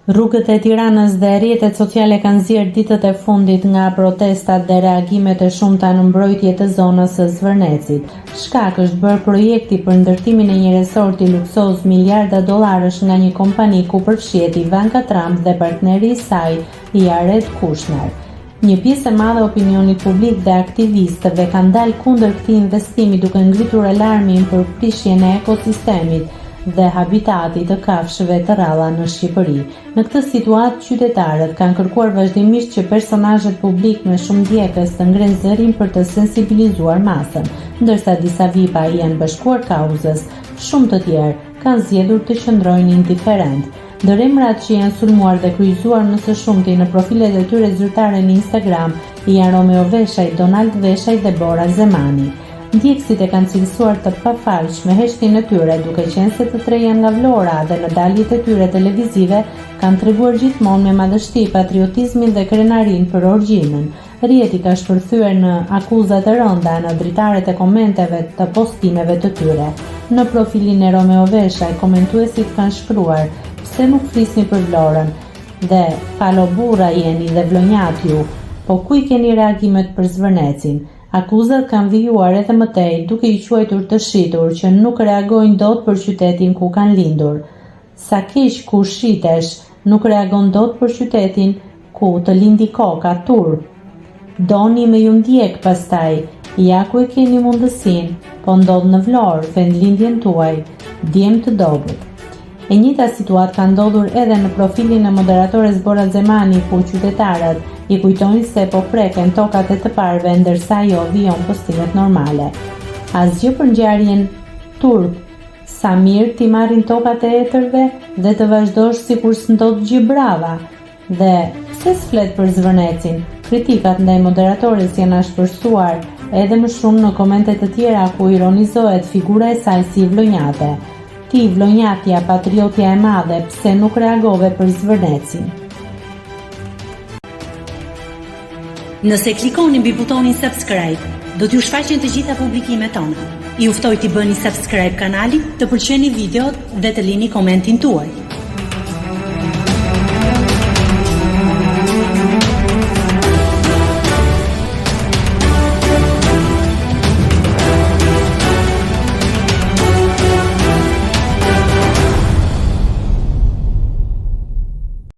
Rrugët e Tiranës dhe rrjetet sociale kanë nxjerrë ditët e fundit nga protestat dhe reagimet e shumta në mbrojtje të zonës së Zvërnecit. Shkak është bërë projekti për ndërtimin e një resorti luksoz miliarda dollarësh nga një kompani ku përfshihet Ivanka Trump dhe partneri i saj, Jared Kushner. Një pjesë e madhe e opinionit publik dhe aktivistëve kanë dalë kundër këtij investimi duke ngritur alarmin për prishjen e ekosistemit dhe habitatit të kafshëve të rralla në Shqipëri. Në këtë situatë, qytetarët kanë kërkuar vazhdimisht që personazhet publik me shumë ndjekës të ngrenë zërin për të sensibilizuar masën, ndërsa disa VIP-a janë bashkuar kauzës, shumë të tjerë kanë zgjedhur të qëndrojnë indiferent. Ndër emrat që janë sulmuar dhe kryqëzuar më së shumti në profilet e tyre zyrtare në Instagram janë Romeo Veshaj, Donald Veshaj dhe Bora Zemani. Ndjekësit e kanë cilësuar të pafalshme heshtin e tyre, duke qenë se të tre janë nga Vlora dhe në daljet e tyre televizive kanë treguar gjithmonë me madhështi patriotizmin dhe krenarin për origjinën. Rrjeti ka shpërthyer në akuza të rënda në dritaret e komenteve të postimeve të tyre. Në profilin e Romeo Veshaj, komentuesit kanë shkruar: "Pse nuk flisni për Vlorën?" dhe "Falo burra jeni dhe vlonjat ju, po ku i keni reagimet për Zvërnecin?" Akuzat kanë vijuar edhe më tej, duke i quajtur të shitur që nuk reagojnë dot për qytetin ku kanë lindur. Sa keq ku shitesh, nuk reagon dot për qytetin ku të lindi koka, turp. Doni me ju ndjek pastaj, ja ku e keni mundësin, po ndodh në Vlorë, vendlindjen tuaj, djem të dobët. E njëjta situatë ka ndodhur edhe në profilin e moderatores Bora Zemani, ku qytetarët i kujtojnë se po preken tokat e të parëve ndërsa ajo vijon postimet normale. Asgjë për ngjarjen turp, sa mirë ti marrin tokat e etërve dhe të vazhdosh sikur s'ndodh gjë brava. Dhe pse s'flet për Zvërnecin? Kritikat ndaj moderatores janë ashpërsuar edhe më shumë në komente të tjera ku ironizohet figura e saj si vlonjate. Ti vlonjatja, patriotja e madhe, pse nuk reagove për Zvërnecin? Nëse klikoni mbi butonin subscribe, do t'ju shfaqen të gjitha publikimet tona. Ju ftoj t'i bëni subscribe kanalit, të pëlqeni videot dhe të lini komentin tuaj.